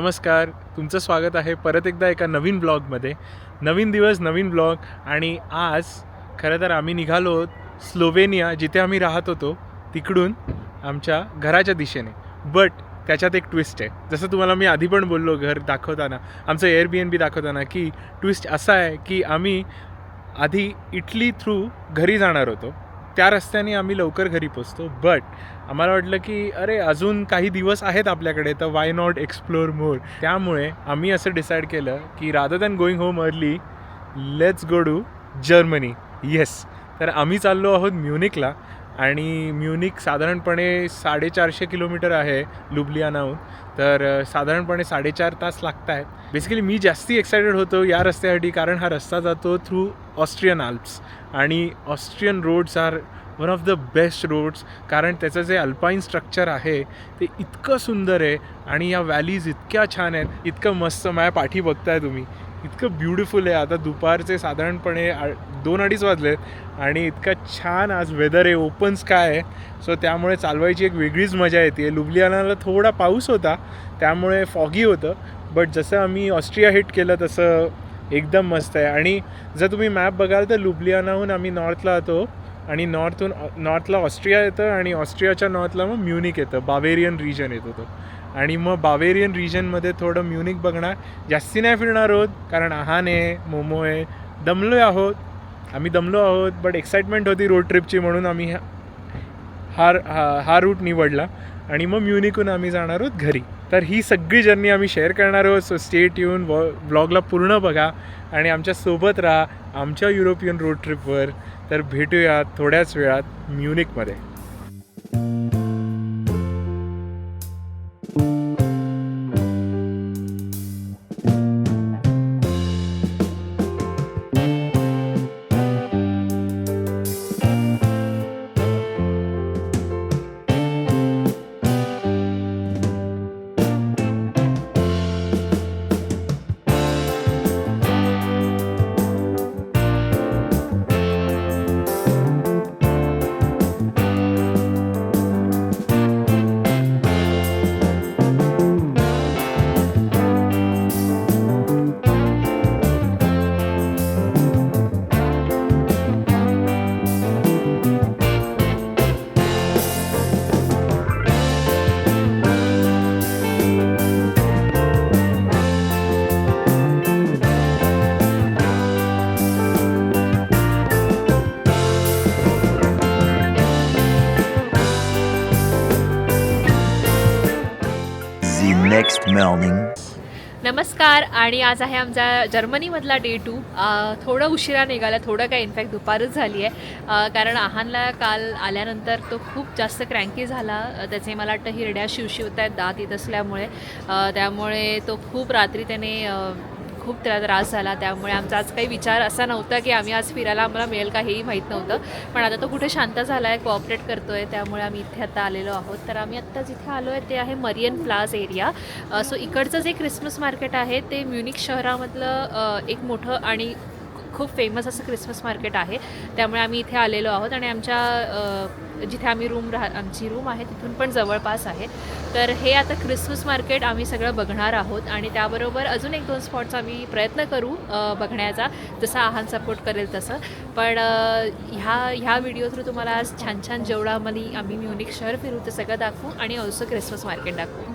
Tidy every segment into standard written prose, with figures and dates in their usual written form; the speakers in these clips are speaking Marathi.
नमस्कार, तुमचं स्वागत आहे परत एकदा एका नवीन ब्लॉगमध्ये. नवीन दिवस, नवीन ब्लॉग. आणि आज खरं तर आम्ही निघालो आहोत स्लोवेनिया, जिथे आम्ही राहत होतो तिकडून आमच्या घराच्या दिशेने. बट त्याच्यात एक ट्विस्ट आहे. जसं तुम्हाला मी आधी पण बोललो घर दाखवताना, आमचं एअरबीएनबी दाखवताना, की ट्विस्ट असा आहे की आम्ही आधी इटली थ्रू घरी जाणार होतो. त्या रस्त्याने आम्ही लवकर घरी पोचतो. बट आम्हाला वाटलं की अरे अजून काही दिवस आहेत आपल्याकडे, तर वाय नॉट एक्सप्लोर मोर. त्यामुळे आम्ही असं डिसाईड केलं की rather than going home early, let's go to Germany. Yes, तर आम्ही चाललो आहोत म्युनिकला. आणि म्युनिक साधारणपणे 450 किलोमीटर आहे लुब्लियानाहून. तर साधारणपणे 4.5 तास लागत आहेत. बेसिकली मी जास्ती एक्सायटेड होतो या रस्त्यासाठी, कारण हा रस्ता जातो थ्रू ऑस्ट्रियन आल्प्स. आणि Austrian roads are one of the best roads, कारण त्याचं जे अल्पाईन स्ट्रक्चर आहे ते इतकं सुंदर आहे. आणि या व्हॅलीज इतक्या छान आहेत, इतकं मस्त. माझ्या पाठी बघताय तुम्ही, इतकं ब्युटिफुल आहे. आता दुपारचे साधारणपणे 2-2:30 वाजले आणि इतकं छान आज वेदर आहे, ओपन स्काय आहे. सो त्यामुळे चालवायची एक वेगळीच मजा येते. लुब्लियानाला थोडा पाऊस होता, त्यामुळे फॉगी होतं. बट जसं आम्ही ऑस्ट्रिया हिट केलं तसं एकदम मस्त आहे. आणि जर तुम्ही मॅप बघाल तर लुब्लियानाहून आम्ही नॉर्थला येतो, आणि नॉर्थला ऑस्ट्रिया येतं, आणि ऑस्ट्रियाच्या नॉर्थला मग म्युनिक येतं, बावेरियन रिजन येतो तो. आणि मग बावेरियन रिजनमध्ये थोडं म्युनिक बघणार. जास्ती नाही फिरणार आहोत, कारण आहान आहे, मोमो आहे, आम्ही दमलो आहोत. बट एक्साइटमेंट होती रोड ट्रिपची, म्हणून आम्ही हा रूट निवडला. आणि मग म्युनिकहून आम्ही जाणार आहोत घरी. तर ही सगळी जर्नी आम्ही शेअर करणार आहोत. सो स्टे ट्यून, व्लॉगला पूर्ण बघा आणि आमच्यासोबत राहा आमच्या युरोपियन रोड ट्रिपवर. तर भेटूया थोड्याच वेळात म्युनिकमध्ये. Next morning. नमस्कार. आणि आज आहे आमचा जर्मनीमधला डे 2. थोडं उशिरा निघाला, थोडं काय इनफॅक्ट दुपारच झाली आहे. कारण आहानला काल आल्यानंतर तो खूप जास्त क्रँकी झाला. त्याचे मला वाटतं हिरड्या शिवशिवत आहेत दात येत असल्यामुळे. त्यामुळे तो खूप रात्री त्याने खूप त्याला त्रास झाला. त्यामुळे आमचा आज काही विचार असा नव्हता की आम्ही आज फिरायला आम्हाला मिळेल का, हेही माहीत नव्हतं. पण आता तो कुठे शांत झाला आहे, कोऑपरेट करतो आहे, त्यामुळे आम्ही इथे आता आलेलो आहोत. तर आम्ही आत्ता जिथे आलो आहे ते आहे मरियन प्लाझ एरिया. सो इकडचं जे क्रिसमस मार्केट आहे ते म्युनिक शहरामधलं एक मोठं आणि खूप फेमस असं क्रिसमस मार्केट आहे. त्यामुळे आम्ही इथे आलेलो आहोत. आणि आमच्या जिथे आम्ही आमची रूम आहे तिथून पण जवळपास आहे. तर हे आता क्रिसमस मार्केट आम्ही सगळं बघणार आहोत. आणि त्याबरोबर अजून 1-2 स्पॉट्स आम्ही प्रयत्न करू बघण्याचा, जसं आहान सपोर्ट करेल तसं. पण ह्या व्हिडिओ थ्रू तुम्हाला आज छान छान जेवढं आम्ही म्युनिक शहर फिरू ते सगळं दाखवू, आणि ऑल्सो क्रिसमस मार्केट दाखवू.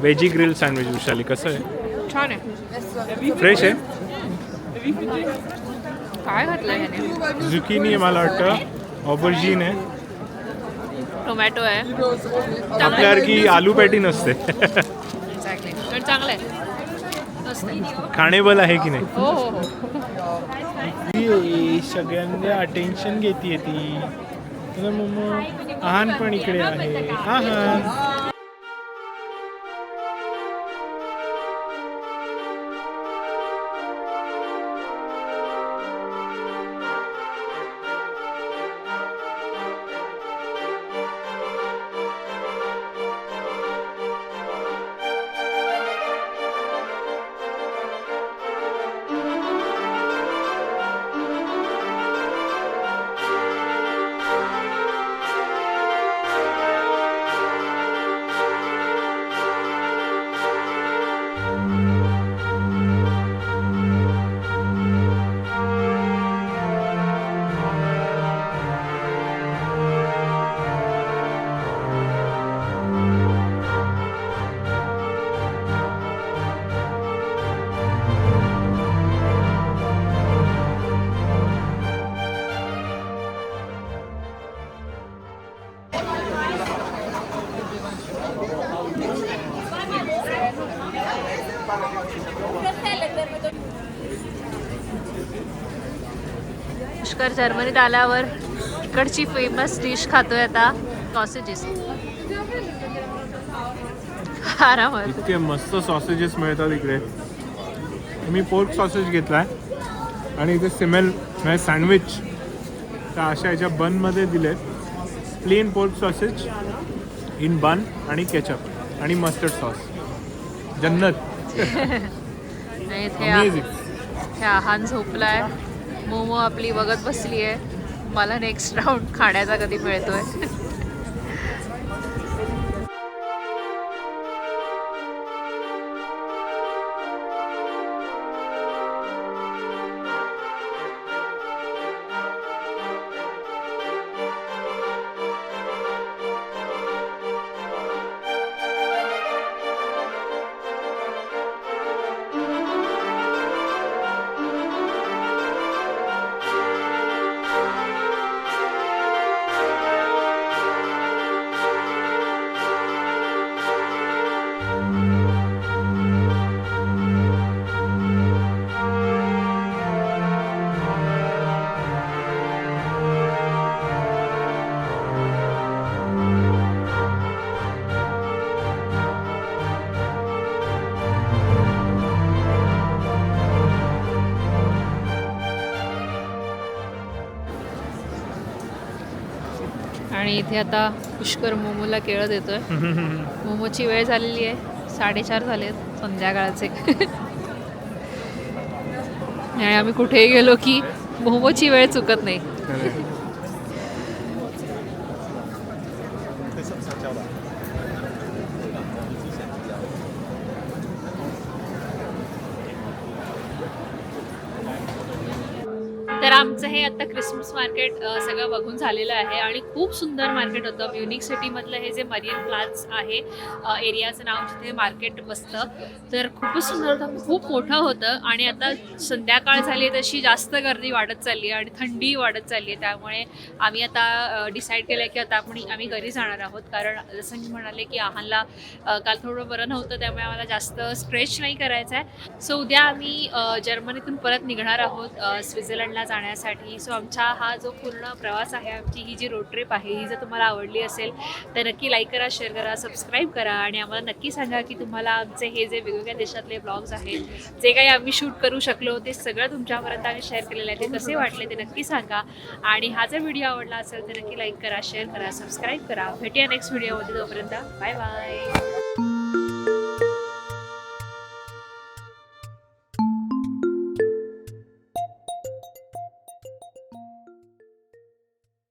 Veggie grill sandwich. विशाली कसं आहे? छान आहे. फ्रेश आहे. काय घातलं ह्याने? झुकिनी आहे मला वाटतं, ऑबर्जीन आहे, टोमॅटो आहे. आपल्यासारखी आलू पॅटी नसते. एक्झॅक्टली. पण चांगलं आहे. मस्त आहे. खाणेबल आहे की नाही? हो हो हो. सगळ्यांना अटेन्शन घेते ती. आहान पण इकडे आहे. आहान पुष्कर जर्मनीत आल्यावर इकडची फेमस डिश खातोय आता, सॉसेजेस. आरामात. इतके मस्त सॉसेजेस मिळतात इकडे. मी पोर्क सॉसेज घेतलाय आणि इथे सिमेल म्हणजे सँडविच त्या अशा याच्या बनमध्ये दिले. प्लेन पोर्क सॉसेज इन बन आणि केचप आणि मस्टर्ड सॉस. जन्नत. आणि इथे अमेझिंग. हे आहान झोपलाय. मोमो आपली बघत बसली आहे. मला नेक्स्ट राऊंड खाण्याचा कधी मिळतोय. आणि इथे आता पुष्कर मोमोला केळं देतोय. मोमोची वेळ झालेली आहे. 4:30 झालेत संध्याकाळचे. आणि आम्ही कुठेही गेलो की मोमोची वेळ चुकत नाही. तर आमचं हे आता क्रिसमस मार्केट सगळं बघून झालेलं आहे आणि खूप सुंदर मार्केट होतं. म्युनिक सिटीमधलं हे जे मरियन प्लाझ आहे एरियाचं नाव जिथे मार्केट बसतं, तर खूपच सुंदर होतं, खूप मोठं होतं. आणि आता संध्याकाळ झाली आहे तशी जास्त गर्दी वाढत चालली आहे आणि थंडी वाढत चालली आहे. त्यामुळे आम्ही आता डिसाईड केलं आहे की आता आम्ही घरी जाणार आहोत. कारण जसं मी म्हणाले की आहानला काल थोडं बरं नव्हतं, त्यामुळे आम्हाला जास्त स्ट्रेच नाही करायचं आहे. सो उद्या आम्ही जर्मनीतून परत निघणार आहोत स्वित्झर्लंडला जाण्यासाठी. सो आमचा हा जो पूर्ण प्रवास आहे, आमची ही जी रोड ट्रिप आहे, ही जर तुम्हाला आवडली असेल तर नक्की लाईक करा, शेअर करा, सबस्क्राईब करा. आणि आम्हाला नक्की सांगा की तुम्हाला आमचे हे जे वेगवेगळ्या देशातले ब्लॉग्स आहेत, जे काही आम्ही शूट करू शकलो ते सगळं तुमच्यापर्यंत आम्ही शेअर केलेलं आहे, ते कसे वाटले ते नक्की सांगा. आणि हा जर व्हिडिओ आवडला असेल तर नक्की लाईक करा, शेअर करा, सबस्क्राईब करा. भेटूया नेक्स्ट व्हिडिओमध्ये. तोपर्यंत बाय बाय.